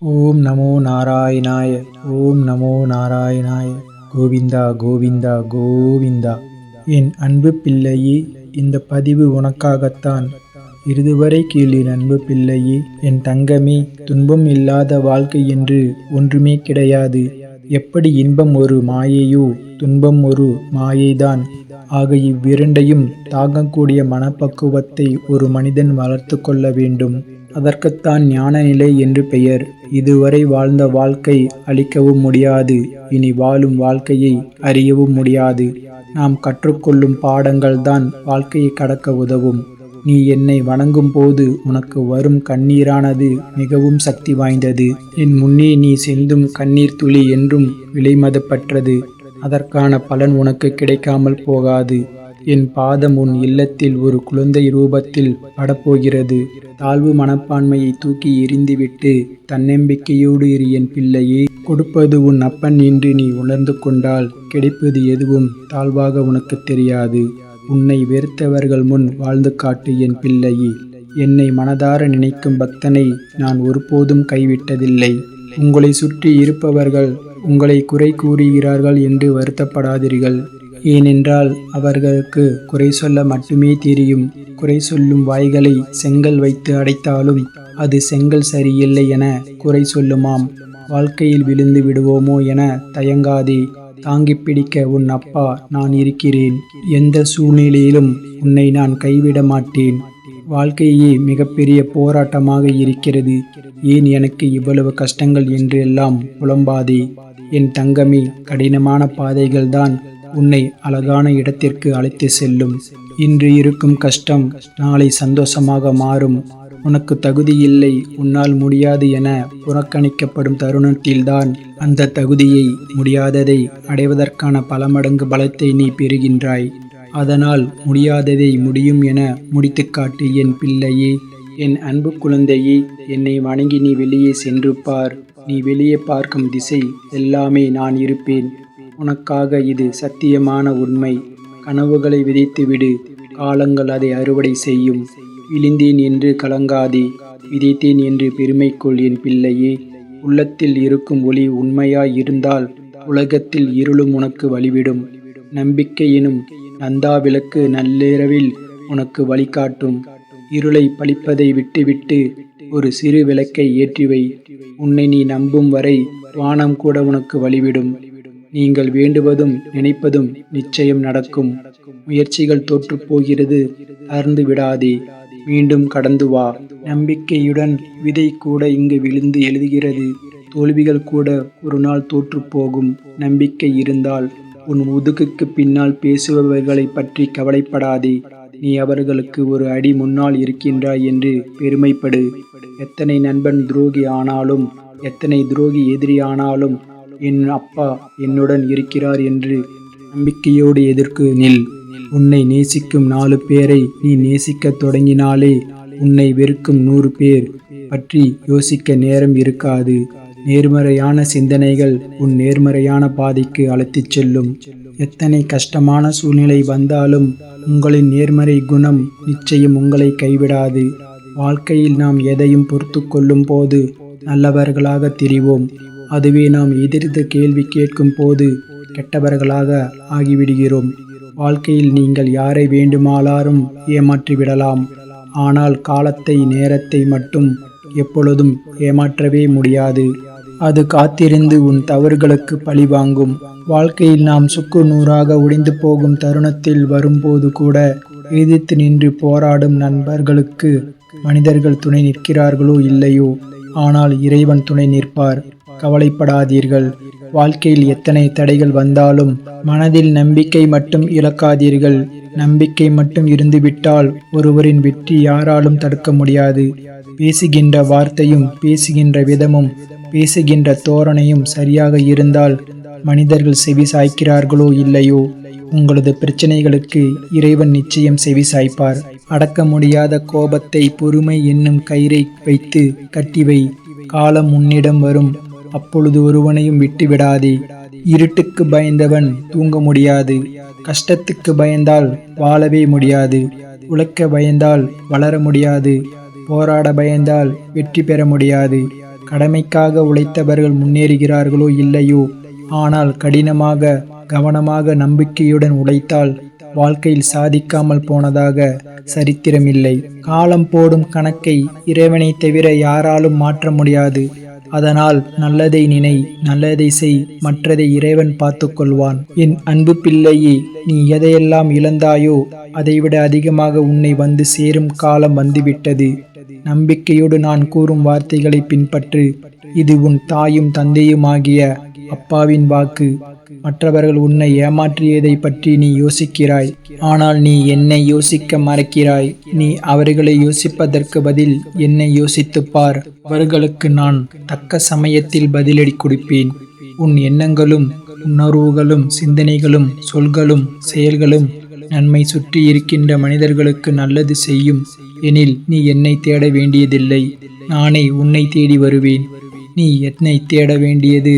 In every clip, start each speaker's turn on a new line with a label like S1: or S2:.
S1: ஓம் நமோ நாராயணாய. ஓம் நமோ நாராயணாய. கோவிந்தா கோவிந்தா கோவிந்தா. என் அன்பு பிள்ளையே, இந்த பதிவு உனக்காகத்தான். இறுதிவரை கேள் என் அன்பு பிள்ளையே, என் தங்கமே. துன்பம் இல்லாத வாழ்க்கை என்று ஒன்றுமே கிடையாது. எப்படி இன்பம் ஒரு மாயையோ, துன்பம் ஒரு மாயைதான். ஆக இவ்விரண்டையும் தாங்கக்கூடிய மனப்பக்குவத்தை ஒரு மனிதன் வளர்த்து கொள்ள வேண்டும். அதற்குத்தான் ஞான நிலை என்று பெயர். இதுவரை வாழ்ந்த வாழ்க்கை அழிக்கவும் முடியாது, இனி வாழும் வாழ்க்கையை அறியவும் முடியாது. நாம் கற்றுக்கொள்ளும் பாடங்கள் தான் வாழ்க்கையை கடக்க உதவும். நீ என்னை வணங்கும் போது உனக்கு வரும் கண்ணீரானது மிகவும் சக்தி வாய்ந்தது. என் முன்னே நீ சிந்தும் கண்ணீர் துளி என்றும் விலைமதிப்பற்றது. அதற்கான பலன் உனக்கு கிடைக்காமல் போகாது. என் பாதம் உன் இல்லத்தில் ஒரு குழந்தை ரூபத்தில் படப்போகிறது. தாழ்வு மனப்பான்மையை தூக்கி எறிந்துவிட்டு தன்னம்பிக்கையோடு இரு என் பிள்ளையே. கொடுப்பது உன் அப்பன் என்று நீ உணர்ந்து கொண்டால் கிடைப்பது எதுவும் தாழ்வாக உனக்கு தெரியாது. உன்னை வெறுத்தவர்கள் முன் வாழ்ந்து காட்டு என் பிள்ளையே. என்னை மனதார நினைக்கும் பக்தனை நான் ஒருபோதும் கைவிட்டதில்லை. உங்களை சுற்றி இருப்பவர்கள் உங்களை குறை கூறுகிறார்கள் என்று வருத்தப்படாதீர்கள். ஏனென்றால் அவர்களுக்கு குறை சொல்ல மட்டுமே தெரியும். குறை சொல்லும் வாய்களை செங்கல் வைத்து அடைத்தாலும் அது செங்கல் சரியில்லை என குறை சொல்லுமாம். வாழ்க்கையில் விழுந்து விடுவோமோ என தயங்காதே. தாங்கி பிடிக்க உன் அப்பா நான் இருக்கிறேன். எந்த சூழ்நிலையிலும் உன்னை நான் கைவிட மாட்டேன். வாழ்க்கையே மிகப்பெரிய போராட்டமாக இருக்கிறது. ஏன் எனக்கு இவ்வளவு கஷ்டங்கள் என்று எல்லாம் புலம்பாதே என் தங்கமே. கடினமான பாதைகள்தான் உன்னை அழகான இடத்திற்கு அழைத்து செல்லும். இன்று இருக்கும் கஷ்டம் நாளை சந்தோஷமாக மாறும். உனக்கு தகுதி இல்லை, உன்னால் முடியாது என புறக்கணிக்கப்படும் தருணத்தில்தான் அந்த தகுதியை, முடியாததை அடைவதற்கான பல மடங்கு பலத்தை நீ பெறுகின்றாய். அதனால் முடியாததை முடியும் என முடித்து காட்டு என் பிள்ளையே. என் அன்பு குழந்தையே, என்னை வணங்கி நீ வெளியே சென்று பார். நீ வெளியே பார்க்கும் திசை எல்லாமே நான் இருப்பேன். உனக்காக இது சத்தியமான உண்மை. கனவுகளை விதைத்துவிடு, காலங்கள் அதை அறுவடை செய்யும். விழுந்தேன் என்று கலங்காதே, விதைத்தேன் என்று பெருமை கொள் என் பிள்ளையே. உள்ளத்தில் இருக்கும் ஒளி உண்மையாய் இருந்தால் உலகத்தில் இருளும் உனக்கு வழிவிடும். நம்பிக்கை எனும் நந்தா விளக்கு நள்ளிரவில் உனக்கு வழிகாட்டும். இருளை பழிப்பதை விட்டுவிட்டு ஒரு சிறு விளக்கை ஏற்றிவை. உன்னை நீ நம்பும் வரை வானம் கூட உனக்கு வழிவிடும். நீங்கள் வேண்டுவதும் நினைப்பதும் நிச்சயம் நடக்கும். முயற்சிகள் தோற்று போகிறது, அறந்து விடாதே, மீண்டும் கடந்து வா. நம்பிக்கையுடன் விதை கூட இங்கு விழுந்து எழுதுகிறது. தோல்விகள் கூட ஒரு நாள் தோற்று போகும். நம்பிக்கை இருந்தால் உன் முதுகுக்கு பின்னால் பேசுபவர்களை பற்றி கவலைப்படாதே. நீ அவர்களுக்கு ஒரு அடி முன்னால் இருக்கின்றாய் என்று பெருமைப்படு. எத்தனை நண்பன் துரோகி ஆனாலும், எத்தனை துரோகி எதிரி ஆனாலும் என் அப்பா என்னுடன் இருக்கிறார் என்று நம்பிக்கையோடு எதிர்க்கு நில். உன்னை நேசிக்கும் 4 பேரை நீ நேசிக்க தொடங்கினாலே உன்னை வெறுக்கும் 100 பேர் பற்றி யோசிக்க நேரம் இருக்காது. நேர்மறையான சிந்தனைகள் உன் நேர்மறையான பாதைக்கு அழைத்துச் செல்லும். எத்தனை கஷ்டமான சூழ்நிலை வந்தாலும் உங்களின் நேர்மறை குணம் நிச்சயம் உங்களை கைவிடாது. வாழ்க்கையில் நாம் எதையும் பொறுத்து கொள்ளும் போது நல்லவர்களாக தெரிவோம். அதுவே நாம் எதிர்த்து கேள்வி கேட்கும் போது கெட்டவர்களாக ஆகிவிடுகிறோம். வாழ்க்கையில் நீங்கள் யாரை வேண்டுமானாலும் ஏமாற்றிவிடலாம். ஆனால் காலத்தை, நேரத்தை மட்டும் எப்பொழுதும் ஏமாற்றவே முடியாது. அது காத்திருந்து உன் தவறுகளுக்கு பழி வாங்கும். வாழ்க்கையில் நாம் சுக்கு நூறாக உடைந்து போகும் தருணத்தில் வரும்போது கூட எதிர்த்து நின்று போராடும் நண்பர்களுக்கு மனிதர்கள் துணை நிற்கிறார்களோ இல்லையோ, ஆனால் இறைவன் துணை நிற்பார். கவலைப்படாதீர்கள். வாழ்க்கையில் எத்தனை தடைகள் வந்தாலும் மனதில் நம்பிக்கை மட்டும் இழக்காதீர்கள். நம்பிக்கை மட்டும் இருந்துவிட்டால் ஒருவரின் வெற்றி யாராலும் தடுக்க முடியாது. பேசுகின்ற வார்த்தையும், பேசுகின்ற விதமும், பேசுகின்ற தோரணையும் சரியாக இருந்தால் மனிதர்கள் செவி சாய்க்கிறார்களோ இல்லையோ, உங்களது பிரச்சனைகளுக்கு இறைவன் நிச்சயம் செவி சாய்ப்பார். அடக்க முடியாத கோபத்தை பொறுமை என்னும் கயிறை வைத்து கட்டிவை. காலம் உன்னிடம் வரும், அப்பொழுது ஒருவனையும் விட்டு விடாதே. இருட்டுக்கு பயந்தவன் தூங்க முடியாது. கஷ்டத்துக்கு பயந்தால் வாழவே முடியாது. உழைக்க பயந்தால் வளர முடியாது. போராட பயந்தால் வெற்றி பெற முடியாது. கடமைக்காக உழைத்தவர்கள் முன்னேறுகிறார்களோ இல்லையோ, ஆனால் கடினமாக, கவனமாக, நம்பிக்கையுடன் உழைத்தால் வாழ்க்கையில் சாதிக்காமல் போனதாக சரித்திரமில்லை. காலம் போடும் கணக்கை இறைவனை தவிர யாராலும் மாற்ற முடியாது. அதனால் நல்லதை நினை, நல்லதை செய், மற்றதை இறைவன் பார்த்துக் கொள்வான். என் அன்பு பிள்ளையே, நீ எதையெல்லாம் இழந்தாயோ அதைவிட அதிகமாக உன்னை வந்து சேரும் காலம் வந்துவிட்டது. நம்பிக்கையோடு நான் கூறும் வார்த்தைகளை பின்பற்று. இது உன் தாயும் தந்தையுமாகிய அப்பாவின் வாக்கு. மற்றவர்கள் உன்னை ஏமாற்றியதை பற்றி நீ யோசிக்கிறாய், ஆனால் நீ என்னை யோசிக்க மறக்கிறாய். நீ அவர்களை யோசிப்பதற்கு பதில் என்னை யோசித்துப் பார். அவர்களுக்கு நான் தக்க சமயத்தில் பதிலடி கொடுப்பேன். உன் எண்ணங்களும் உணர்வுகளும் சிந்தனைகளும் சொல்களும் செயல்களும் நன்மை சுற்றி இருக்கின்ற மனிதர்களுக்கு நல்லது செய்யும் எனில் நீ என்னை தேட வேண்டியதில்லை. நானே உன்னை தேடி வருவேன். நீ என்னை தேட வேண்டியது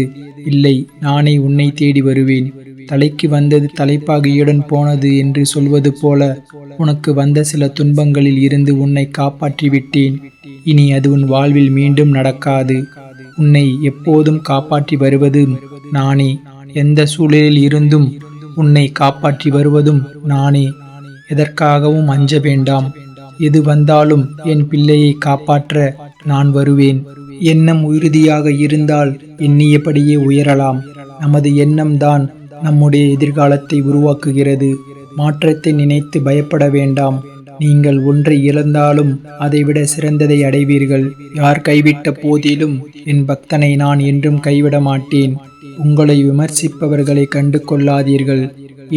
S1: இல்லை, நானே உன்னை தேடி வருவேன். தலைக்கு வந்தது தலைப்பாகையுடன் போனது என்று சொல்வது போல உனக்கு வந்த சில துன்பங்களில் இருந்து உன்னை காப்பாற்றி விட்டேன். இனி அது உன் வாழ்வில் மீண்டும் நடக்காது. உன்னை எப்போதும் காப்பாற்றி வருவதும் நானே. எந்த சூழலில் இருந்தும் உன்னை காப்பாற்றி வருவதும் நானே. எதற்காகவும் அஞ்ச வேண்டாம். எது வந்தாலும் என் பிள்ளையை காப்பாற்ற நான் வருவேன். எண்ணம் உறுதியாக இருந்தால் எண்ணியபடியே உயரலாம். நமது எண்ணம்தான் நம்முடைய எதிர்காலத்தை உருவாக்குகிறது. மாற்றத்தை நினைத்து பயப்பட வேண்டாம். நீங்கள் ஒன்றை இழந்தாலும் அதைவிட சிறந்ததை அடைவீர்கள். யார் கைவிட்ட போதிலும் என் பக்தனை நான் என்றும் கைவிட மாட்டேன். உங்களை விமர்சிப்பவர்களை கண்டு கொள்ளாதீர்கள்.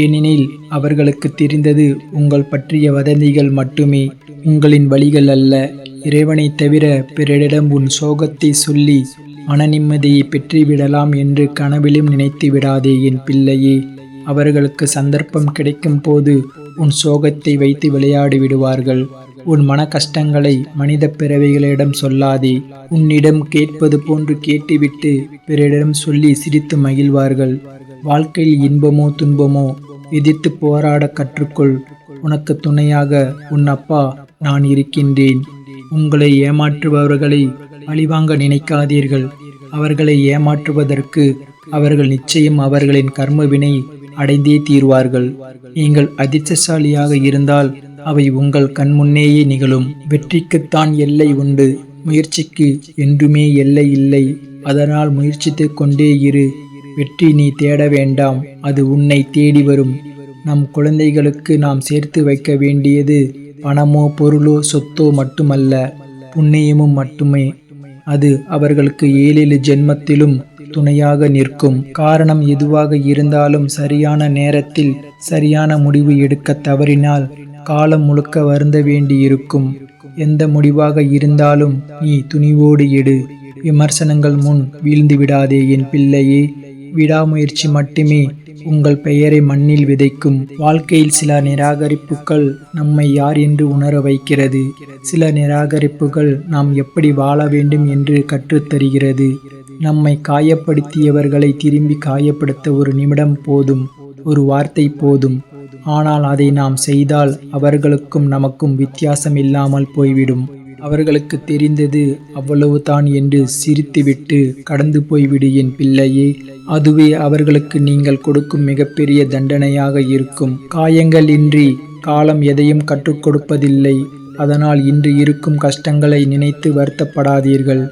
S1: ஏனெனில் அவர்களுக்கு தெரிந்தது உங்கள் பற்றிய வதந்திகள் மட்டுமே, உங்களின் வழிகள் அல்ல. இறைவனை தவிர பிறரிடம் உன் சோகத்தை சொல்லி மன நிம்மதியை பெற்றுவிடலாம் என்று கனவிலும் நினைத்து விடாதே என் பிள்ளையே. அவர்களுக்கு சந்தர்ப்பம் கிடைக்கும் போது உன் சோகத்தை வைத்து விளையாடி விடுவார்கள். உன் மன கஷ்டங்களை மனித பிறவைகளிடம் சொல்லாதே. உன்னிடம் கேட்பது போன்று கேட்டுவிட்டு பிறரிடம் சொல்லி சிரித்து மகிழ்வார்கள். வாழ்க்கையில் இன்பமோ துன்பமோ எதிர்த்து போராட கற்றுக்கொள். உனக்கு துணையாக உன் அப்பா நான் இருக்கின்றேன். உங்களை ஏமாற்றுபவர்களை பழிவாங்க நினைக்காதீர்கள். அவர்களை ஏமாற்றுவதற்கு அவர்கள் நிச்சயம் அவர்களின் கர்மவினை அடைந்தே தீர்வார்கள். நீங்கள் அதிர்ஷ்டசாலியாக இருந்தால் அவை உங்கள் கண்முன்னேயே நிகழும். வெற்றிக்குத்தான் எல்லை உண்டு, முயற்சிக்கு என்றுமே எல்லை இல்லை. அதனால் முயற்சித்து கொண்டே இரு. வெற்றி நீ தேட வேண்டாம், அது உன்னை தேடி வரும். நம் குழந்தைகளுக்கு நாம் சேர்த்து வைக்க வேண்டியது பணமோ பொருளோ சொத்தோ மட்டுமல்ல, புண்ணியமும் மட்டுமே. அது அவர்களுக்கு 7 ஜென்மத்திலும் துணையாக நிற்கும். காரணம் எதுவாக இருந்தாலும் சரியான நேரத்தில் சரியான முடிவு எடுக்க தவறினால் காலம் முழுக்க வருந்த வேண்டியிருக்கும். எந்த முடிவாக இருந்தாலும் நீ துணிவோடு எடு. விமர்சனங்கள் முன் வீழ்ந்து விடாதே என் பிள்ளையே. விடாமுயற்சி மட்டுமே உங்கள் பெயரை மண்ணில் விதைக்கும். வாழ்க்கையில் சில நிராகரிப்புகள் நம்மை யார் என்று உணர வைக்கிறது. சில நிராகரிப்புகள் நாம் எப்படி வாழ வேண்டும் என்று கற்றுத்தருகிறது. நம்மை காயப்படுத்தியவர்களை திரும்பி காயப்படுத்த ஒரு நிமிடம் போதும், ஒரு வார்த்தை போதும். ஆனால் அதை நாம் செய்தால் அவர்களுக்கும் நமக்கும் வித்தியாசம் இல்லாமல் போய்விடும். அவர்களுக்கு தெரிந்தது அவ்வளவுதான் என்று சிரித்துவிட்டு கடந்து போய்விடு என் பிள்ளையே. அதுவே அவர்களுக்கு நீங்கள் கொடுக்கும் மிகப்பெரிய தண்டனையாக இருக்கும். காயங்கள் இன்றி காலம் எதையும் கற்றுக் கொடுப்பதில்லை. அதனால் இன்று இருக்கும் கஷ்டங்களை நினைத்து வருத்தப்படாதீர்கள்.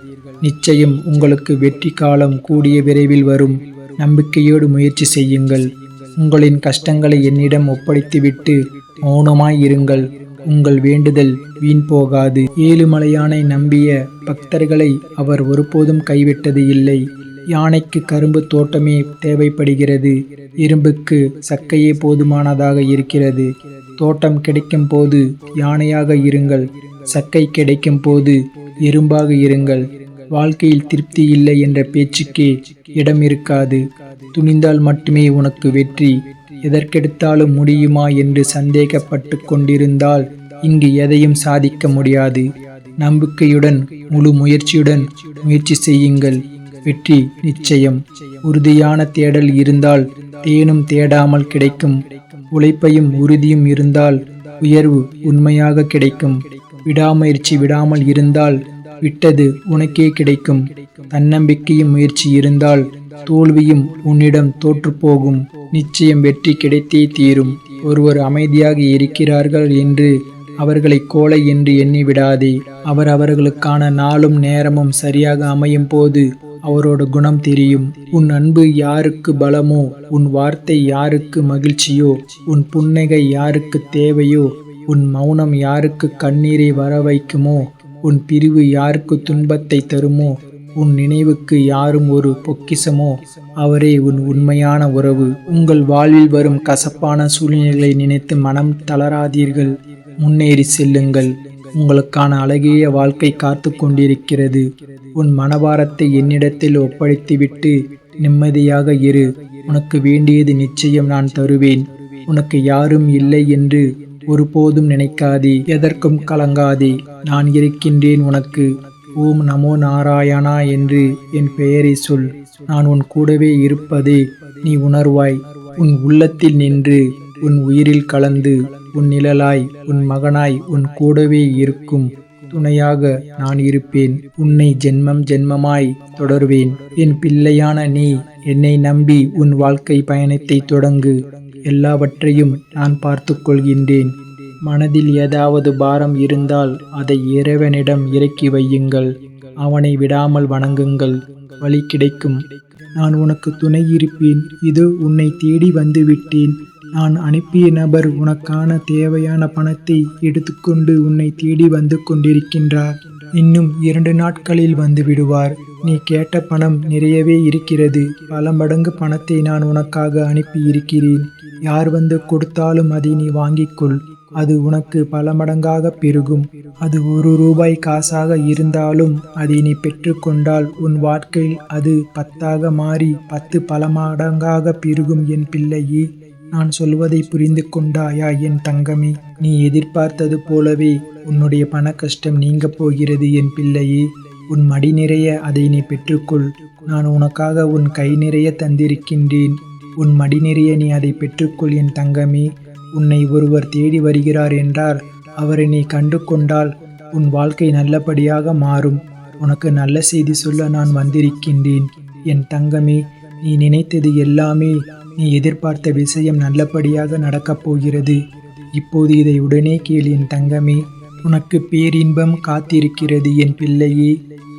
S1: நிச்சயம் உங்களுக்கு வெற்றி காலம் கூடிய விரைவில் வரும். நம்பிக்கையோடு முயற்சி செய்யுங்கள். உங்களின் கஷ்டங்களை என்னிடம் ஒப்படைத்துவிட்டு மௌனமாய் இருங்கள். உங்கள் வேண்டுதல் வீண் போகாது. ஏழுமலையானை நம்பிய பக்தர்களை அவர் ஒருபோதும் கைவிட்டது இல்லை. யானைக்கு கரும்பு தோட்டமே தேவைப்படுகிறது, இரும்புக்கு சக்கையே போதுமானதாக இருக்கிறது. தோட்டம் கிடைக்கும் போது யானையாக இருங்கள், சக்கை கிடைக்கும் போது எறும்பாக இருங்கள். வாழ்க்கையில் திருப்தி இல்லை என்ற பேச்சுக்கே இடம் இருக்காது. துணிந்தால் மட்டுமே உனக்கு வெற்றி. எதற்கெடுத்தாலும் முடியுமா என்று சந்தேகப்பட்டு கொண்டிருந்தால் இங்கு எதையும் சாதிக்க முடியாது. நம்பிக்கையுடன் முழு முயற்சியுடன் முயற்சி செய்யுங்கள். வெற்றி நிச்சயம். உறுதியான தேடல் இருந்தால் தேனும் தேடாமல் கிடைக்கும். உழைப்பையும் உறுதியும் இருந்தால் உயர்வு உண்மையாக கிடைக்கும். விடாமுயற்சி விடாமல் இருந்தால் விட்டது உனக்கே கிடைக்கும். தன்னம்பிக்கையும் முயற்சி இருந்தால் தோல்வியும் உன்னிடம் தோற்றுப்போகும். நிச்சயம் வெற்றி கிடைத்தே தீரும். ஒருவர் அமைதியாக இருக்கிறார்கள் என்று அவர்களை கோழை என்று எண்ணி விடாதே. அவர்களுக்கான நாளும் நேரமும் சரியாக அமையும் போது அவரோட குணம் தெரியும். உன் அன்பு யாருக்கு பலமோ, உன் வார்த்தை யாருக்கு மகிழ்ச்சியோ, உன் புன்னகை யாருக்கு தேவையோ, உன் மௌனம் யாருக்கு கண்ணீரை வர வைக்குமோ, உன் பிரிவு யாருக்கு துன்பத்தை தருமோ, உன் நினைவுக்கு யாரும் ஒரு பொக்கிஷமோ, அவரே உன் உண்மையான உறவு. உங்கள் வாழ்வில் வரும் கசப்பான சூழ்நிலைகளை நினைத்து மனம் தளராதீர்கள். முன்னேறி செல்லுங்கள். உங்களுக்கான அழகிய வாழ்க்கை காத்து கொண்டிருக்கிறது. உன் மனபாரத்தை என்னிடத்தில் ஒப்படைத்துவிட்டு நிம்மதியாக இரு. உனக்கு வேண்டியது நிச்சயம் நான் தருவேன். உனக்கு யாரும் இல்லை என்று ஒருபோதும் நினைக்காதே. எதற்கும் கலங்காதே. நான் இருக்கின்றேன் உனக்கு. ஓம் நமோ நாராயணா என்று என் பெயரை சொல். நான் உன் கூடவே இருப்பதே நீ உணர்வாய். உன் உள்ளத்தில் நின்று உன் உயிரில் கலந்து உன் நிழலாய் உன் மகனாய் உன் கூடவே இருக்கும் துணையாக நான் இருப்பேன். உன்னை ஜென்மம் ஜென்மமாய் தொடர்வேன். என் பிள்ளையான நீ என்னை நம்பி உன் வாழ்க்கை பயணத்தை தொடங்கு. எல்லாவற்றையும் நான் பார்த்து கொள்கின்றேன். மனதில் ஏதாவது பாரம் இருந்தால் அதை இறைவனிடம் இறக்கி வையுங்கள். அவனை விடாமல் வணங்குங்கள். வழி கிடைக்கும். நான் உனக்கு துணை இருப்பேன். இதோ உன்னை தேடி வந்து விட்டேன். நான் அனுப்பிய நபர் உனக்கான தேவையான பணத்தை எடுத்துக்கொண்டு உன்னை தேடி வந்து கொண்டிருக்கின்றார். இன்னும் 2 நாட்களில் வந்து விடுவார். நீ கேட்ட பணம் நிறையவே இருக்கிறது. பல மடங்கு பணத்தை நான் உனக்காக அனுப்பி இருக்கிறேன். யார் வந்து கொடுத்தாலும் அதை நீ வாங்கிக்கொள். அது உனக்கு பல மடங்காக பெருகும். அது 1 ரூபாய் காசாக இருந்தாலும் அதை நீ பெற்றுக்கொண்டால் உன் வாழ்க்கையில் அது 10ஆக மாறி 10 பல மடங்காக பெருகும். என் பிள்ளையே, நான் சொல்வதை புரிந்து கொண்டாயா என் தங்கமே? நீ எதிர்பார்த்தது போலவே உன்னுடைய பண கஷ்டம் நீங்க போகிறது என் பிள்ளையே. உன் மடி நிறைய அதை நீ பெற்றுக்கொள். நான் உனக்காக உன் கை நிறைய தந்திருக்கின்றேன். உன் மடி நிறைய நீ அதை பெற்றுக்கொள் என் தங்கமே. உன்னை ஒருவர் தேடி வருகிறார் என்றால் அவரை நீ கண்டு கொண்டால் உன் வாழ்க்கை நல்லபடியாக மாறும். உனக்கு நல்ல செய்தி சொல்ல நான் வந்திருக்கின்றேன் என் தங்கமே. நீ நினைத்தது எல்லாமே, நீ எதிர்பார்த்த விஷயம் நல்லபடியாக நடக்கப் போகிறது. இப்போது இதை உடனே கேள் என் தங்கமே. உனக்கு பேரின்பம் காத்திருக்கிறது என் பிள்ளையே.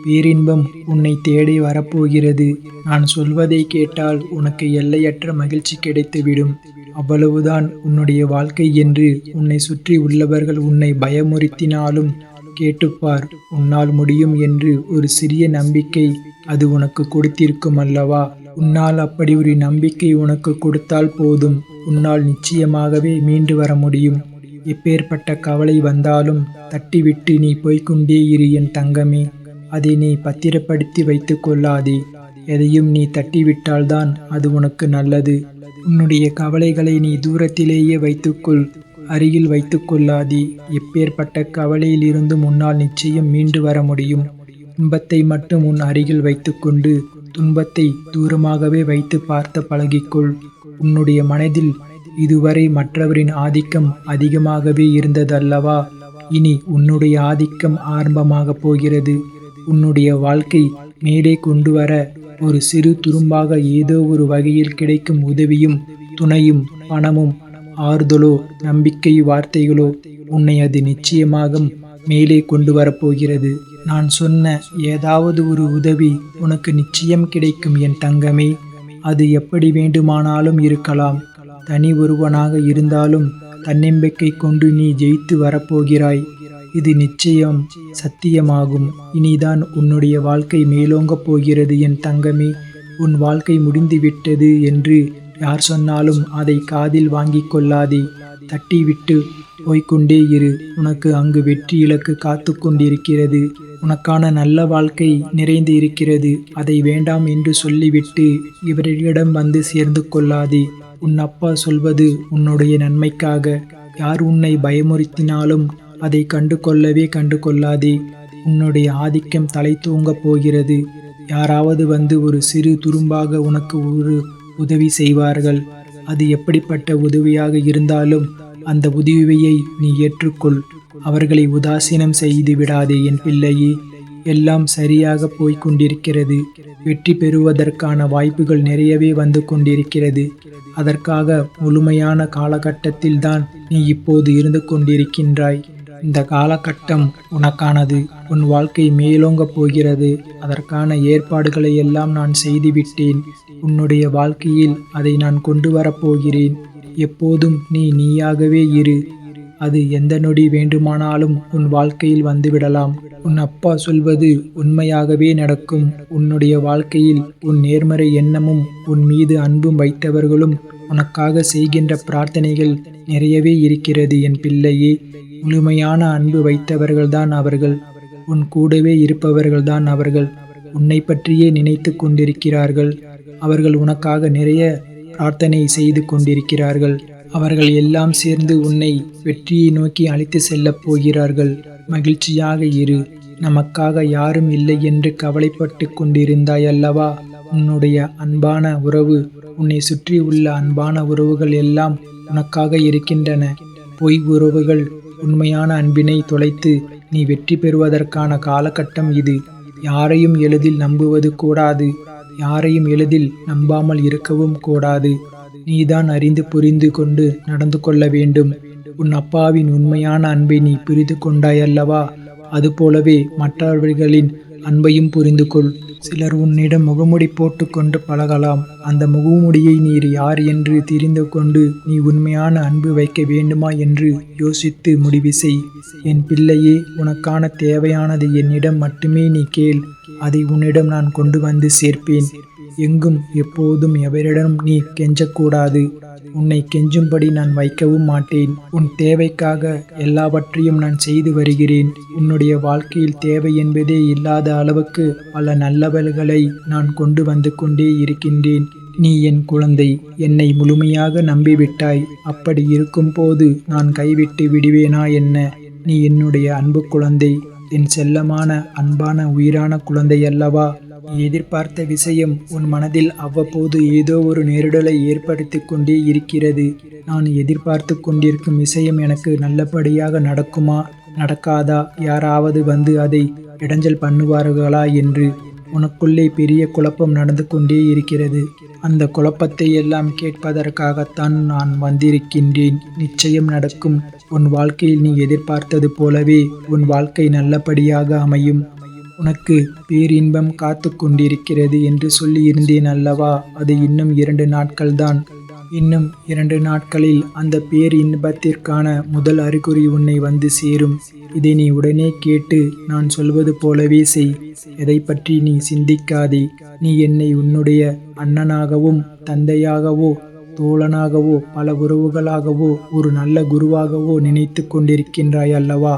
S1: பேரின்பம் உன்னை தேடி வரப்போகிறது. நான் சொல்வதை கேட்டால் உனக்கு எல்லையற்ற மகிழ்ச்சி கிடைத்துவிடும். அவ்வளவுதான் உன்னுடைய வாழ்க்கை என்று உன்னை சுற்றி உள்ளவர்கள் உன்னை பயமுறுத்தினாலும் கேட்டுப்பார். உன்னால் முடியும் என்று ஒரு சிறிய நம்பிக்கை அது உனக்கு கொடுத்திருக்கும் அல்லவா? உன்னால் அப்படி ஒரு நம்பிக்கை உனக்கு கொடுத்தால் போதும். உன்னால் நிச்சயமாகவே மீண்டு வர முடியும். எப்பேற்பட்ட கவலை வந்தாலும் தட்டிவிட்டு நீ போய்கொண்டே இரு என் தங்கமே. அதை நீ பத்திரப்படுத்தி வைத்து கொள்ளாதே. எதையும் நீ தட்டிவிட்டால்தான் அது உனக்கு நல்லது. உன்னுடைய கவலைகளை நீ தூரத்திலேயே வைத்துக்கொள். அருகில் வைத்து கொள்ளாதே. எப்பேற்பட்ட கவலையில் இருந்து முன்னால் நிச்சயம் மீண்டு வர முடியும். இன்பத்தை மட்டும் உன் அருகில் வைத்துக்கொண்டு துன்பத்தை தூரமாகவே வைத்து பார்த்து பழகிக்கொள். உன்னுடைய மனதில் இதுவரை மற்றவரின் ஆதிக்கம் அதிகமாகவே இருந்ததல்லவா? இனி உன்னுடைய ஆதிக்கம் ஆரம்பமாக போகிறது. உன்னுடைய வாழ்க்கை மேலே கொண்டு வர ஒரு சிறு துரும்பாக ஏதோ ஒரு வகையில் கிடைக்கும் உதவியும் துணையும் பணமும் ஆறுதலோ நம்பிக்கை வார்த்தைகளோ உன்னை அது நிச்சயமாக மேலே கொண்டு வரப்போகிறது. நான் சொன்ன ஏதாவது ஒரு உதவி உனக்கு நிச்சயம் கிடைக்கும் என் தங்கமே. அது எப்படி வேண்டுமானாலும் இருக்கலாம். தனி ஒருவனாக இருந்தாலும் தன்னம்பிக்கை கொண்டு நீ ஜெயித்து வரப்போகிறாய். இது நிச்சயம் சத்தியமாகும். இனிதான் உன்னுடைய வாழ்க்கை மேலோங்கப் போகிறது என் தங்கமே. உன் வாழ்க்கை முடிந்துவிட்டது என்று யார் சொன்னாலும் அதை காதில் வாங்கிக் கொள்ளாதே. தட்டிவிட்டு போய்கொண்டே இரு. உனக்கு அங்கு வெற்றி இலக்கு காத்து கொண்டிருக்கிறது. உனக்கான நல்ல வாழ்க்கை நிறைந்து இருக்கிறது. அதை வேண்டாம் என்று சொல்லிவிட்டு இவரிடம் வந்து சேர்ந்து கொள்ளாதே. உன் அப்பா சொல்வது உன்னுடைய நன்மைக்காக. யார் உன்னை பயமுறுத்தினாலும் அதை கண்டு கொள்ளாதே. உன்னுடைய ஆதிக்கம் தலை தூங்கப் போகிறது. யாராவது வந்து ஒரு சிறு துரும்பாக உனக்கு ஒரு உதவி செய்வார்கள். அது எப்படிப்பட்ட உதவியாக இருந்தாலும் அந்த உதவியை நீ ஏற்றுக்கொள். அவர்களை உதாசீனம் செய்து விடாதே என் பிள்ளையே. எல்லாம் சரியாக போய்க் கொண்டிருக்கிறது. வெற்றி பெறுவதற்கான வாய்ப்புகள் நிறையவே வந்து கொண்டிருக்கிறது. அதற்காக முழுமையான காலகட்டத்தில்தான் நீ இப்போது இருந்து கொண்டிருக்கின்றாய். இந்த காலகட்டம் உனக்கானது. உன் வாழ்க்கை மேலோங்கப் போகிறது. அதற்கான ஏற்பாடுகளை எல்லாம் நான் செய்துவிட்டேன். உன்னுடைய வாழ்க்கையில் அதை நான் கொண்டு வரப்போகிறேன். எப்போதும் நீ நீயாகவே இரு. அது எந்த நொடி வேண்டுமானாலும் உன் வாழ்க்கையில் வந்துவிடலாம். உன் அப்பா சொல்வது உண்மையாகவே நடக்கும். உன்னுடைய வாழ்க்கையில் உன் நேர்மறை எண்ணமும் உன் மீது அன்பும் வைத்தவர்களும் உனக்காக செய்கின்ற பிரார்த்தனைகள் நிறையவே இருக்கிறது என் பிள்ளையே. முழுமையான அன்பு வைத்தவர்கள்தான் அவர்கள். உன் கூடவே இருப்பவர்கள்தான் அவர்கள். உன்னை பற்றியே நினைத்து கொண்டிருக்கிறார்கள். அவர்கள் உனக்காக நிறைய பிரார்த்தனை செய்து கொண்டிருக்கிறார்கள். அவர்கள் எல்லாம் சேர்ந்து உன்னை வெற்றியை நோக்கி அழைத்து செல்லப் போகிறார்கள். மகிழ்ச்சியாக இரு. நமக்காக யாரும் இல்லை என்று கவலைப்பட்டு கொண்டிருந்தாய் அல்லவா? உன்னுடைய அன்பான உறவு, உன்னை சுற்றி உள்ள அன்பான உறவுகள் எல்லாம் உனக்காக இருக்கின்றன. பொய் உறவுகள் உண்மையான அன்பினை தொலைத்து நீ வெற்றி பெறுவதற்கான காலகட்டம் இது. யாரையும் எளிதில் நம்புவது கூடாது. யாரையும் எளிதில் நம்பாமல் இருக்கவும் கூடாது. நீதான் அறிந்து புரிந்து கொண்டு நடந்து கொள்ள வேண்டும். உன் அப்பாவின் உண்மையான அன்பை நீ புரிந்து கொண்டாய் அல்லவா? அதுபோலவே மற்றவர்களின் அன்பையும் புரிந்து கொள். சிலர் உன்னிடம் முகமுடி போட்டுக்கொண்டு பழகலாம். அந்த முகமுடியை நீர் யார் என்று தெரிந்து கொண்டு நீ உண்மையான அன்பு வைக்க வேண்டுமா என்று யோசித்து முடிவு செய். என் பிள்ளையே, உனக்கான தேவையானது என்னிடம் மட்டுமே நீ கேள். அதை உன்னிடம் நான் கொண்டு வந்து சேர்ப்பேன். எங்கும் எப்போதும் எவரிடம் நீ கெஞ்சக்கூடாது. உன்னை கெஞ்சும்படி நான் வைக்கவும் மாட்டேன். உன் தேவைக்காக எல்லாவற்றையும் நான் செய்து வருகிறேன். உன்னுடைய வாழ்க்கையில் தேவை என்பதே இல்லாத அளவுக்கு பல நல்லவர்களை நான் கொண்டு வந்து கொண்டே இருக்கின்றேன். நீ என் குழந்தை. என்னை முழுமையாக நம்பிவிட்டாய். அப்படி இருக்கும்போது நான் கைவிட்டு விடுவேனா என்ன? நீ என்னுடைய அன்பு குழந்தை. என் செல்லமான அன்பான உயிரான குழந்தை அல்லவா? நீ எதிர்பார்த்த விஷயம் உன் மனதில் அவ்வப்போது ஏதோ ஒரு நெருடலை ஏற்படுத்தி கொண்டே இருக்கிறது. நான் எதிர்பார்த்து கொண்டிருக்கும் விஷயம் எனக்கு நல்லபடியாக நடக்குமா, நடக்காதா, யாராவது வந்து அதை இடைஞ்சல் பண்ணுவார்களா என்று உனக்குள்ளே பெரிய குழப்பம் நடந்து கொண்டே இருக்கிறது. அந்த குழப்பத்தை எல்லாம் கேட்பதற்காகத்தான் நான் வந்திருக்கின்றேன். நிச்சயம் நடக்கும். உன் வாழ்க்கையில் நீ எதிர்பார்த்தது போலவே உன் வாழ்க்கை நல்லபடியாக அமையும். உனக்கு பேரின்பம் காத்து கொண்டிருக்கிறது என்று சொல்லி இருந்தேன் அல்லவா? அது இன்னும் 2 நாட்கள்தான். இன்னும் 2 நாட்களில் அந்த பேரின்பத்திற்கான முதல் அறிகுறி உன்னை வந்து சேரும். இதை நீ உடனே கேட்டு நான் சொல்வது போலவே செய். எதை பற்றி நீ சிந்திக்காதே. நீ என்னை உன்னுடைய அண்ணனாகவும் தந்தையாகவோ தோழனாகவோ பல உறவுகளாகவோ ஒரு நல்ல குருவாகவோ நினைத்து கொண்டிருக்கின்றாய் அல்லவா?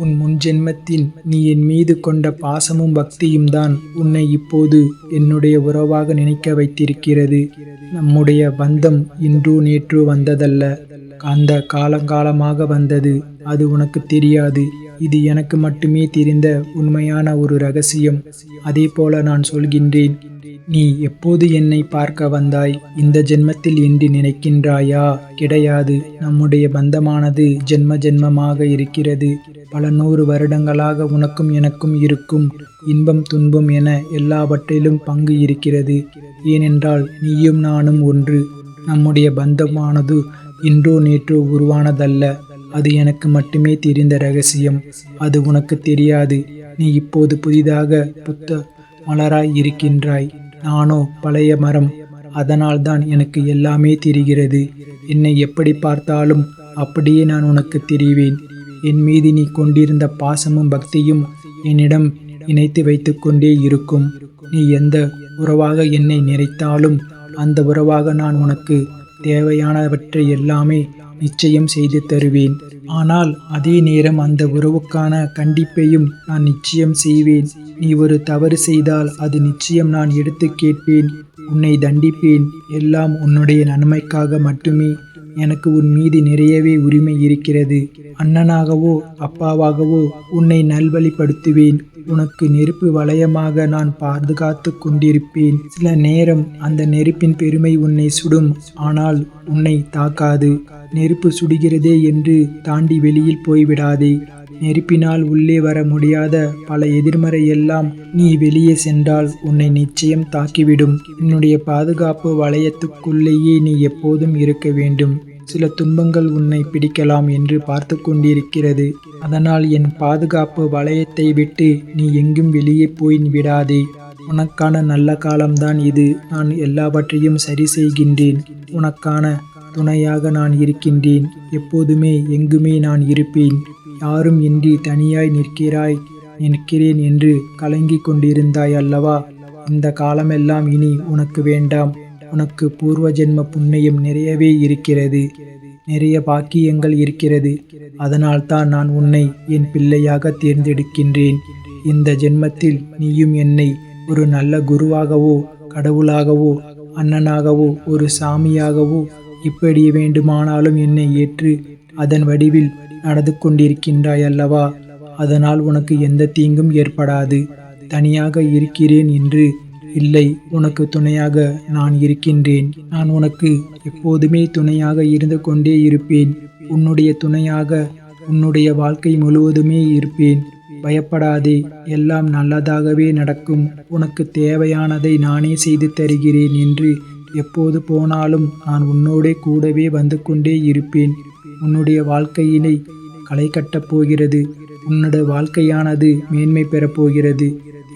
S1: உன் முன்ஜென்மத்தின் நீ என் மீது கொண்ட பாசமும் பக்தியும் தான் உன்னை இப்போது என்னுடைய உறவாக நினைக்க வைத்திருக்கிறது. நம்முடைய பந்தம் இன்றோ நேற்றோ வந்ததல்ல. அந்த காலங்காலமாக வந்தது. அது உனக்கு தெரியாது. இது எனக்கு மட்டுமே தெரிந்த உண்மையான ஒரு ரகசியம். அதே போல நான் சொல்கின்றேன். நீ எப்போது என்னை பார்க்க வந்தாய்? இந்த ஜென்மத்தில் என்று நினைக்கின்றாயா? கிடையாது. நம்முடைய பந்தமானது ஜென்ம ஜென்மமாக இருக்கிறது. பல 100 வருடங்களாக உனக்கும் எனக்கும் இருக்கும் இன்பம் துன்பம் என எல்லாவற்றிலும் பங்கு இருக்கிறது. ஏனென்றால் நீயும் நானும் ஒன்று. நம்முடைய பந்தமானது இன்றோ நேற்றோ உருவானதல்ல. அது எனக்கு மட்டுமே தெரிந்த ரகசியம். அது உனக்கு தெரியாது. நீ இப்போது புதிதாக புத்த மலராய் இருக்கின்றாய். நானோ பழைய மரம். அதனால்தான் எனக்கு எல்லாமே தெரிகிறது. என்னை எப்படி பார்த்தாலும் அப்படியே நான் உனக்கு தெரிவேன். என் மீது நீ கொண்டிருந்த பாசமும் பக்தியும் என்னிடம் இணைத்து வைத்து கொண்டே இருக்கும். நீ எந்த உறவாக என்னை நிறைத்தாலும் அந்த உறவாக நான் உனக்கு தேவையானவற்றை எல்லாமே நிச்சயம் செய்து தருவேன். ஆனால் அதே நேரம் அந்த உறவுக்கான கண்டிப்பையும் நான் நிச்சயம் செய்வேன். நீ ஒரு தவறு செய்தால் அது நிச்சயம் நான் எடுத்து கேட்பேன். உன்னை தண்டிப்பேன். எல்லாம் உன்னுடைய நன்மைக்காக மட்டுமே. எனக்கு உன் மீது நிறையவே உரிமை இருக்கிறது. அண்ணனாகவோ அப்பாவாகவோ உன்னை நல்வழிப்படுத்துவேன். உனக்கு நெருப்பு வளையமாக நான் பாதுகாத்து கொண்டிருப்பேன். சில நேரம் அந்த நெருப்பின் பெருமை உன்னை சுடும். ஆனால் உன்னை தாக்காது. நெருப்பு சுடுகிறதே என்று தாண்டி வெளியில் போய்விடாதே. நெருப்பினால் உள்ளே வர முடியாத பல எதிர்மறை எல்லாம் நீ வெளியே சென்றால் உன்னை நிச்சயம் தாக்கிவிடும். என்னுடைய பாதுகாப்பு வளையத்துக்குள்ளேயே நீ எப்போதும் இருக்க வேண்டும். சில துன்பங்கள் உன்னை பிடிக்கலாம் என்று பார்த்து கொண்டிருக்கிறது. அதனால் என் பாதுகாப்பு வளையத்தை விட்டு நீ எங்கும் வெளியே போய் விடாதே. உனக்கான நல்ல காலம்தான் இது. நான் எல்லாவற்றையும் சரி செய்கின்றேன். உனக்கான துணையாக நான் இருக்கின்றேன். எப்போதுமே எங்குமே நான் இருப்பேன். யாரும் இன்றி தனியாய் நிற்கிறேன் என்று கலங்கிக் கொண்டிருந்தாய் அல்லவா? இந்த காலமெல்லாம் இனி உனக்கு வேண்டாம். உனக்கு பூர்வ ஜென்ம புண்ணியம் நிறையவே இருக்கிறது. நிறைய பாக்கியங்கள் இருக்கிறது. அதனால்தான் நான் உன்னை என் பிள்ளையாக தேர்ந்தெடுக்கின்றேன். இந்த ஜென்மத்தில் நீயும் என்னை ஒரு நல்ல குருவாகவோ, கடவுளாகவோ, அண்ணனாகவோ, ஒரு சாமியாகவோ, இப்படி வேண்டுமானாலும் என்னை ஏற்று அதன் வடிவில் நடந்து கொண்டிருக்கின்றாய் அல்லவா? அதனால் உனக்கு எந்த தீங்கும் ஏற்படாது. தனியாக இருக்கிறேன் என்று இல்லை, உனக்கு துணையாக நான் இருக்கின்றேன். நான் உனக்கு எப்போதுமே துணையாக இருந்து கொண்டே இருப்பேன். உன்னுடைய துணையாக உன்னுடைய வாழ்க்கை முழுவதுமே இருப்பேன். பயப்படாதே, எல்லாம் நல்லதாகவே நடக்கும். உனக்கு தேவையானதை நானே செய்து தருகிறேன் என்று எப்போது போனாலும் நான் உன்னோடே கூடவே வந்து கொண்டே இருப்பேன். உன்னுடைய வாழ்க்கையினை களை கட்டப் போகிறது. உன்னுடைய வாழ்க்கையானது மேன்மை பெறப்போகிறது.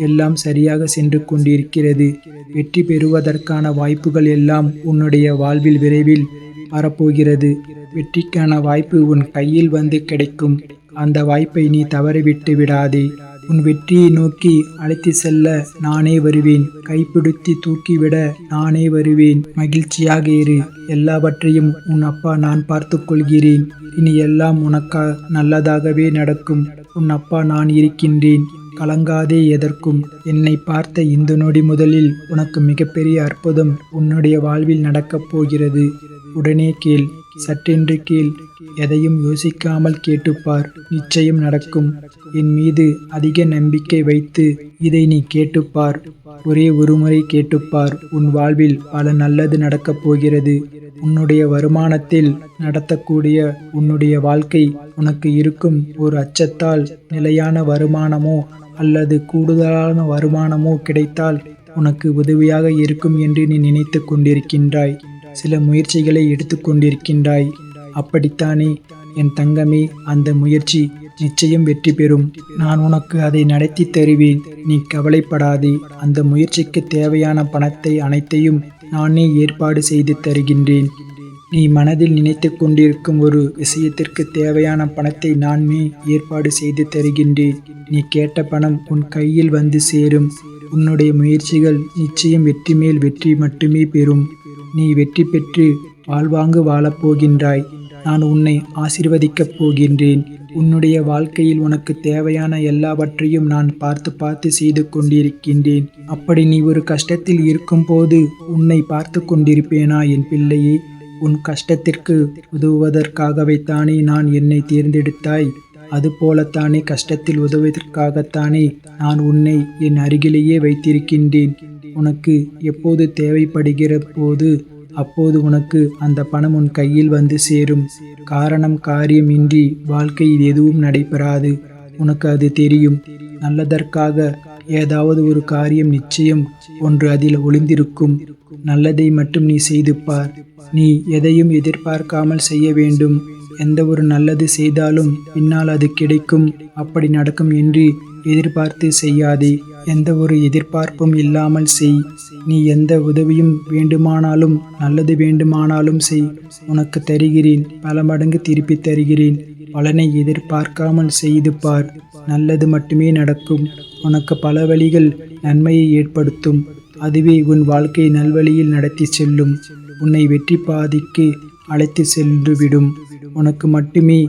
S1: எல்லாம் சரியாக சென்று கொண்டிருக்கிறது. வெற்றி பெறுவதற்கான வாய்ப்புகள் எல்லாம் உன்னுடைய வாழ்வில் விரைவில் வரப்போகிறது. வெற்றிக்கான வாய்ப்பு உன் கையில் வந்து கிடைக்கும். அந்த வாய்ப்பை நீ தவறவிட்டு விடாதே. உன் வெற்றியை நோக்கி அழைத்து செல்ல நானே வருவேன். கைப்பிடித்து தூக்கிவிட நானே வருவேன். மகிழ்ச்சியாக இரு. எல்லாவற்றையும் உன் அப்பா நான் பார்த்து கொள்கிறேன். இனி எல்லாம் உனக்கா நல்லதாகவே நடக்கும். உன் அப்பா நான் இருக்கின்றேன். கலங்காதே எதற்கும். என்னை பார்த்த இந்த நொடி முதலில் உனக்கு மிகப்பெரிய அற்புதம் உன்னுடைய வாழ்வில் நடக்கப் போகிறது. உடனே கேள், சட்டென்று கேள். எதையும் யோசிக்காமல் கேட்டுப்பார். நிச்சயம் நடக்கும். என் மீது அதிக நம்பிக்கை வைத்து இதை நீ கேட்டுப்பார். ஒரே ஒருமுறை கேட்டுப்பார். உன் வாழ்வில் பல நல்லது நடக்கப் போகிறது. உன்னுடைய வருமானத்தில் நடத்தக்கூடிய உன்னுடைய வாழ்க்கை உனக்கு இருக்கும் ஒரு அச்சத்தால் நிலையான வருமானமோ அல்லது கூடுதலான வருமானமோ கிடைத்தால் உனக்கு உதவியாக இருக்கும் என்று நீ நினைத்து கொண்டிருக்கின்றாய். சில முயற்சிகளை எடுத்துக்கொண்டிருக்கின்றாய். அப்படித்தானே என் தங்கமே? அந்த முயற்சி நிச்சயம் வெற்றி பெறும். நான் உனக்கு அதை நடத்தி தருவேன். நீ கவலைப்படாதே. அந்த முயற்சிக்கு தேவையான பணத்தை அனைத்தையும் நானே ஏற்பாடு செய்து தருகின்றேன். நீ மனதில் நினைத்து கொண்டிருக்கும் ஒரு விஷயத்திற்கு தேவையான பணத்தை நானே ஏற்பாடு செய்து தருகின்றேன். நீ கேட்ட பணம் உன் கையில் வந்து சேரும். உன்னுடைய முயற்சிகள் நிச்சயம் வெற்றி மேல் வெற்றி மட்டுமே பெறும். நீ வெற்றி பெற்று வாழ்வாங்கு வாழப்போகின்றாய். நான் உன்னை ஆசீர்வதிக்கப் போகின்றேன். உன்னுடைய வாழ்க்கையில் உனக்கு தேவையான எல்லாவற்றையும் நான் பார்த்து செய்து கொண்டிருக்கின்றேன். அப்படி நீ ஒரு கஷ்டத்தில் இருக்கும்போது உன்னை பார்த்து கொண்டிருப்பேனா என் பிள்ளையே? உன் கஷ்டத்திற்கு உதவுவதற்காகவே தானே நான் என்னை தேர்ந்தெடுத்தாய். அதுபோலத்தானே கஷ்டத்தில் உதவுவதற்காகத்தானே நான் உன்னை என் அருகிலேயே வைத்திருக்கின்றேன். உனக்கு எப்போது தேவைப்படுகிற போது அப்போது உனக்கு அந்த பணம் உன் கையில் வந்து சேரும். காரணம் காரியம் இன்றி வாழ்க்கையில் எதுவும் நடைபெறாது. உனக்கு அது தெரியும். நல்லதற்காக ஏதாவது ஒரு காரியம் நிச்சயம் ஒன்று அதில் ஒளிந்திருக்கும். நல்லதை மட்டும் நீ செய்து பார். நீ எதையும் எதிர்பார்க்காமல் செய்ய வேண்டும். எந்த ஒரு நல்லது செய்தாலும் பின்னால் அது கிடைக்கும், அப்படி நடக்கும் என்று எதிர்பார்த்து செய்யாதே. எந்த ஒரு எதிர்பார்ப்பும் இல்லாமல் செய். நீ எந்த உதவியும் வேண்டுமானாலும் நல்லது வேண்டுமானாலும் செய். உனக்கு தருகிறேன், பல மடங்கு திருப்பி தருகிறேன். பலனை எதிர்பார்க்காமல் செய்து பார். நல்லது மட்டுமே நடக்கும். உனக்கு பல வழிகள் நன்மையை ஏற்படுத்தும். அதுவே உன் வாழ்க்கையை நல்வழியில் நடத்தி செல்லும். உன்னை வெற்றி பாதைக்கு அழைத்து சென்றுவிடும். உனக்கு மட்டுமே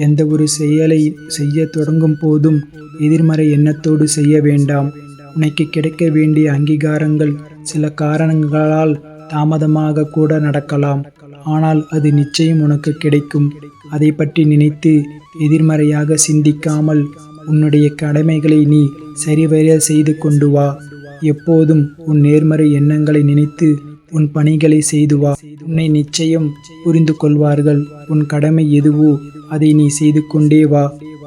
S1: எந்த ஒரு செயலை செய்ய தொடங்கும் போதும் எதிர்மறை எண்ணத்தோடு செய்ய வேண்டாம். உனக்கு கிடைக்க வேண்டிய அங்கீகாரங்கள் சில காரணங்களால் தாமதமாக கூட நடக்கலாம். ஆனால் அது நிச்சயம் உனக்கு கிடைக்கும். அதை பற்றி நினைத்து எதிர்மறையாக சிந்திக்காமல் உன்னுடைய கடமைகளை நீ சரிவர செய்து கொண்டு வா. எப்போதும் உன் நேர்மறை எண்ணங்களை நினைத்து உன் பணிகளை செய்து வா. உன்னை நிச்சயம் புரிந்து கொள்வார்கள். உன் கடமை எதுவோ அதை நீ செய்து கொண்டே வா.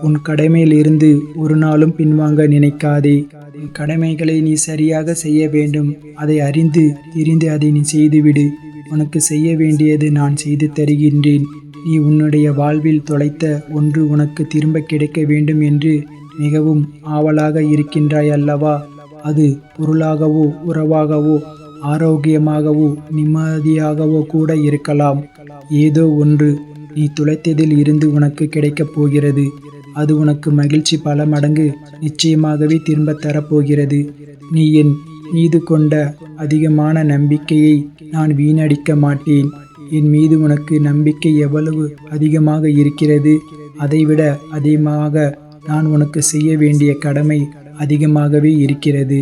S1: உன் கடமையிலிருந்து ஒரு நாளும் பின்வாங்க நினைக்காதே. உன் கடமைகளை நீ சரியாக செய்ய வேண்டும். அதை அறிந்து தெரிந்து அதை நீ செய்துவிடு. உனக்கு செய்ய வேண்டியது நான் செய்து தருகின்றேன். நீ உன்னுடைய வாழ்வில் தொலைத்த ஒன்று உனக்கு திரும்ப கிடைக்க வேண்டும் என்று மிகவும் ஆவலாக இருக்கின்றாய் அல்லவா? அது பொருளாகவோ உறவாகவோ ஆரோக்கியமாகவோ நிம்மதியாகவோ கூட இருக்கலாம். ஏதோ ஒன்று நீ தொலைத்ததில் இருந்து உனக்கு கிடைக்கப் போகிறது. அது உனக்கு மகிழ்ச்சி பல மடங்கு நிச்சயமாகவே திரும்ப தரப்போகிறது. நீ என் மீது கொண்ட அதிகமான நம்பிக்கையை நான் வீணடிக்க மாட்டேன். என் மீது உனக்கு நம்பிக்கை எவ்வளவு அதிகமாக இருக்கிறது, அதைவிட அதிகமாக நான் உனக்கு செய்ய வேண்டிய கடமை அதிகமாகவே இருக்கிறது.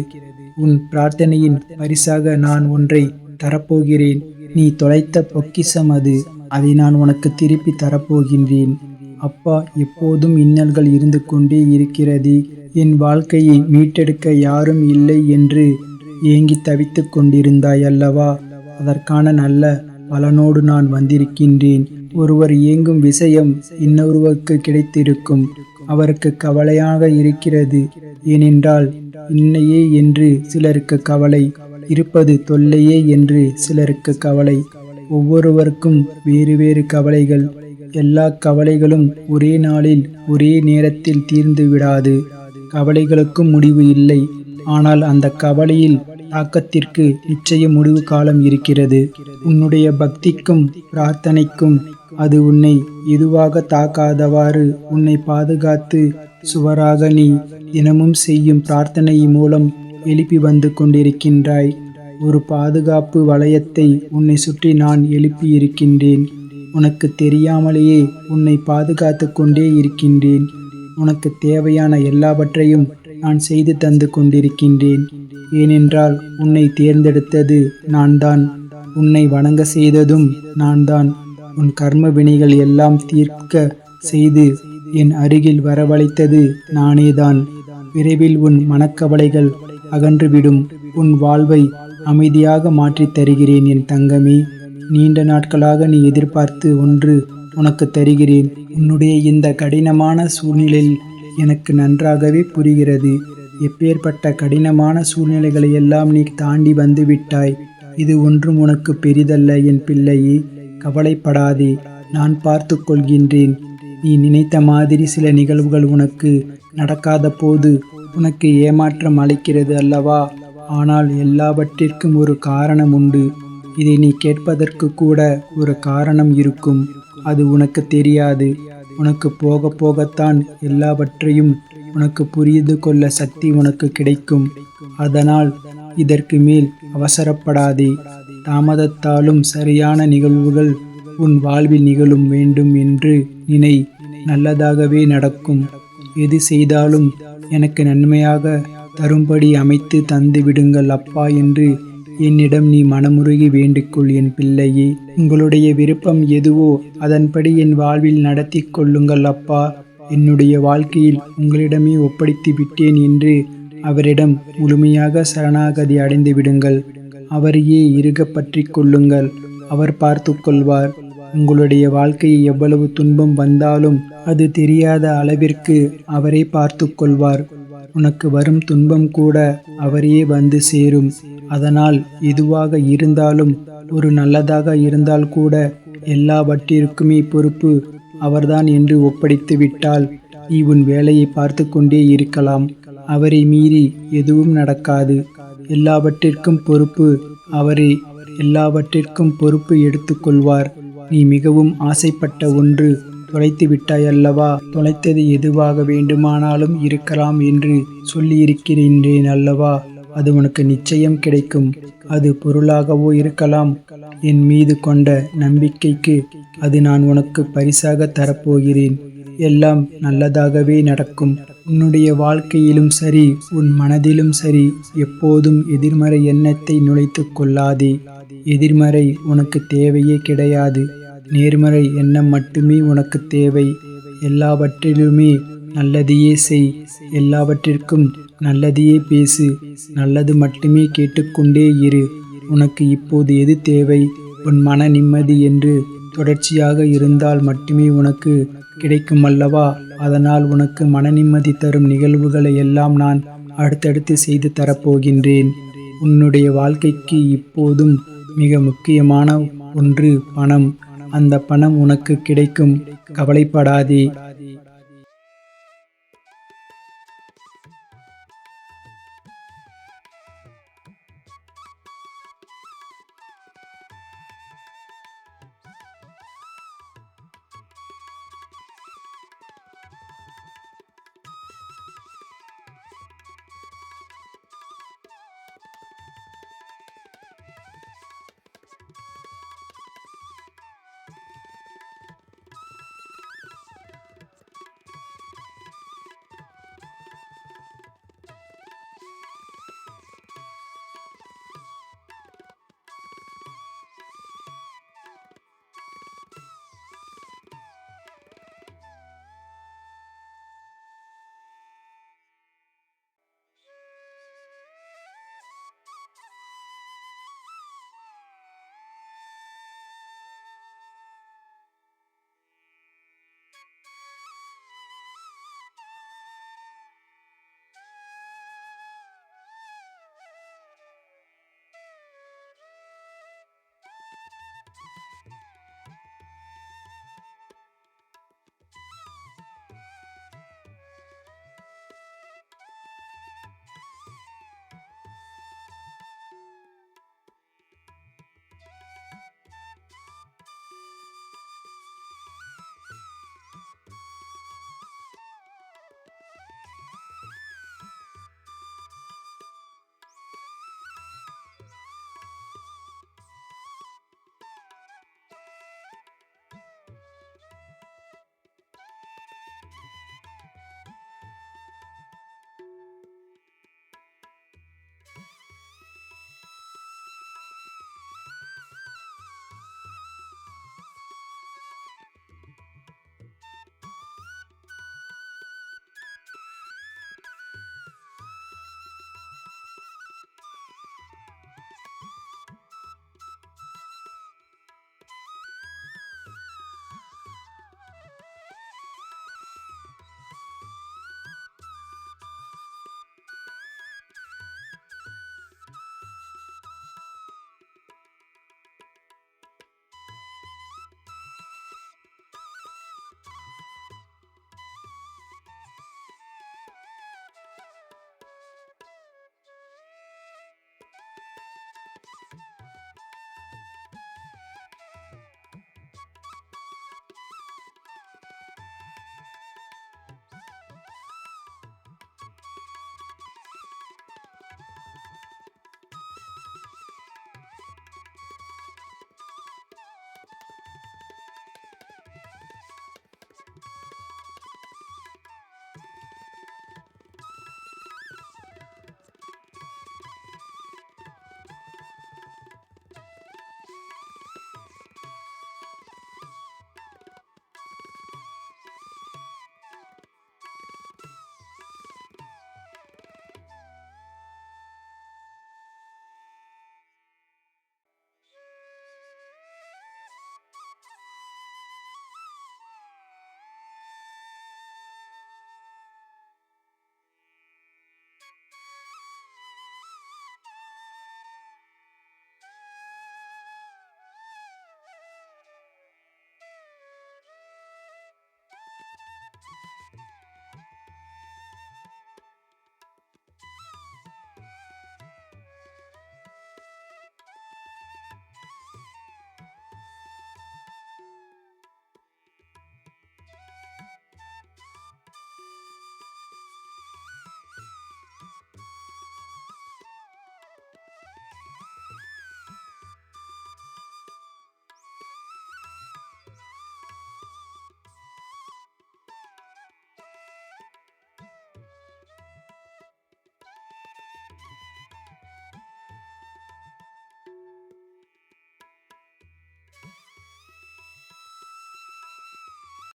S1: உன் பிரார்த்தனையின் பரிசாக நான் ஒன்றை தரப்போகிறேன். நீ தொலைத்த பொக்கிஷம் அது. அதை நான் உனக்கு திருப்பி தரப்போகின்றேன். அப்பா, எப்போதும் இன்னல்கள் இருந்து கொண்டே இருக்கிறது. என் வாழ்க்கையை மீட்டெடுக்க யாரும் இல்லை என்று ஏங்கி தவித்து கொண்டிருந்தாய் அல்லவா? அதற்கான நல்ல பலனோடு நான் வந்திருக்கின்றேன். ஒருவர் ஏங்கும் விஷயம் இன்னொருவருக்கு கிடைத்திருக்கும். அவருக்கு கவலையாக இருக்கிறது. ஏனென்றால் இன்னையே என்று சிலருக்கு கவலை, இருப்பது தொல்லையே என்று சிலருக்கு கவலை. ஒவ்வொருவருக்கும் வேறு வேறு கவலைகள். எல்லா கவலைகளும் ஒரே நாளில் ஒரே நேரத்தில் தீர்ந்து விடாது. கவலைகளுக்கும் முடிவு இல்லை. ஆனால் அந்த கவலையில் தாக்கத்திற்கு நிச்சயம் முடிவு காலம் இருக்கிறது. உன்னுடைய பக்திக்கும் பிரார்த்தனைக்கும் அது உன்னை எதுவாக தாக்காதவாறு உன்னை பாதுகாத்து சுவராக நீ தினமும் செய்யும் பிரார்த்தனை மூலம் எழுப்பி வந்து கொண்டிருக்கின்றாய். ஒரு பாதுகாப்பு வளையத்தை உன்னை சுற்றி நான் எழுப்பி இருக்கின்றேன். உனக்கு தெரியாமலேயே உன்னை பாதுகாத்து கொண்டே இருக்கின்றேன். உனக்கு தேவையான எல்லாவற்றையும் நான் செய்து தந்து கொண்டிருக்கின்றேன். ஏனென்றால் உன்னை தேர்ந்தெடுத்தது நான் தான். உன்னை வணங்க செய்ததும் நான் தான். உன் கர்ம வினைகள் எல்லாம் தீர்க்க செய்து என் அருகில் வரவழைத்தது நானேதான். விரைவில் உன் மனக்கவலைகள் அகன்றுவிடும். உன் வாழ்வை அமைதியாக மாற்றித் தருகிறேன் என் தங்கமே. நீண்ட நாட்களாக நீ எதிர்பார்த்து ஒன்று உனக்கு தருகிறேன். உன்னுடைய இந்த கடினமான சூழ்நிலையில் எனக்கு நன்றாகவே புரிகிறது. எப்பேற்பட்ட கடினமான சூழ்நிலைகளை எல்லாம் நீ தாண்டி வந்து விட்டாய். இது ஒன்றும் உனக்கு பெரிதல்ல என் பிள்ளையே. கவலைப்படாதே, நான் பார்த்து கொள்கின்றேன். நீ நினைத்த மாதிரி சில நிகழ்வுகள் உனக்கு நடக்காத போது உனக்கு ஏமாற்றம் அளிக்கிறது அல்லவா? ஆனால் எல்லாவற்றிற்கும் ஒரு காரணம் உண்டு. இதை நீ கேட்பதற்கு கூட ஒரு காரணம் இருக்கும். அது உனக்கு தெரியாது. உனக்கு போக போகத்தான் எல்லாவற்றையும் உனக்கு புரிந்து கொள்ள சக்தி உனக்கு கிடைக்கும். அதனால் இதற்கு மேல் அவசரப்படாதே. தாமதத்தாலும் சரியான நிகழ்வுகள் உன் வாழ்வில் நிகழும் வேண்டும் என்று நினை. நல்லதாகவே நடக்கும். எது செய்தாலும் எனக்கு நன்மையாக தரும்படி அமைத்து தந்து விடுங்கள் அப்பா என்று என்னிடம் நீ மனமுருகி வேண்டிக்கொள் என் பிள்ளையே. உங்களுடைய விருப்பம் எதுவோ அதன்படி என் வாழ்வில் நடத்தி கொள்ளுங்கள் அப்பா. என்னுடைய வாழ்க்கையில் உங்களிடமே ஒப்படைத்து விட்டேன் என்று அவரிடம் முழுமையாக சரணாகதி அடைந்து விடுங்கள். அவரையே இறுக பற்றி கொள்ளுங்கள். அவர் பார்த்து கொள்வார். உங்களுடைய வாழ்க்கையை எவ்வளவு துன்பம் வந்தாலும் அது தெரியாத அளவிற்கு அவரே பார்த்து கொள்வார். உனக்கு வரும் துன்பம் கூட அவரையே வந்து சேரும். அதனால் எதுவாக இருந்தாலும், ஒரு நல்லதாக இருந்தால் கூட எல்லாவற்றிற்குமே பொறுப்பு அவர்தான் என்று ஒப்படைத்து விட்டால் நீ உன் வேலையை பார்த்து கொண்டே இருக்கலாம். அவரை மீறி எதுவும் நடக்காது. எல்லாவற்றிற்கும் பொறுப்பு அவரே. எல்லாவற்றிற்கும் பொறுப்பு எடுத்துக்கொள்வார். நீ மிகவும் ஆசைப்பட்ட ஒன்று தொலைத்து விட்டாய் அல்லவா? தொலைத்தது எதுவாக வேண்டுமானாலும் இருக்கலாம் என்று சொல்லியிருக்கிறேன் அல்லவா? அது உனக்கு நிச்சயம் கிடைக்கும். அது பொருளாகவோ இருக்கலாம். என் மீது கொண்ட நம்பிக்கைக்கு அது நான் உனக்கு பரிசாக தரப்போகிறேன். எல்லாம் நல்லதாகவே நடக்கும். உன்னுடைய வாழ்க்கையிலும் சரி, உன் மனதிலும் சரி, எப்போதும் எதிர்மறை எண்ணத்தை நுழைத்து கொள்ளாதே. எதிர்மறை உனக்கு தேவையே கிடையாது. நேர்மறை எண்ணம் மட்டுமே உனக்கு தேவை. எல்லாவற்றிலுமே நல்லதையே செய். எல்லாவற்றிற்கும் நல்லதையே பேசு. நல்லது மட்டுமே கேட்டுக்கொண்டே இரு. உனக்கு இப்போது எது தேவை? உன் மன நிம்மதி என்று தொடர்ச்சியாக இருந்தால் மட்டுமே உனக்கு கிடைக்கும் அல்லவா? அதனால் உனக்கு மன நிம்மதி தரும் நிகழ்வுகளை எல்லாம் நான் அடுத்தடுத்து செய்து தரப்போகின்றேன். உன்னுடைய வாழ்க்கைக்கு இப்போதும் மிக முக்கியமான ஒன்று பணம். அந்த பணம் உனக்கு கிடைக்கும். கவலைப்படாதே.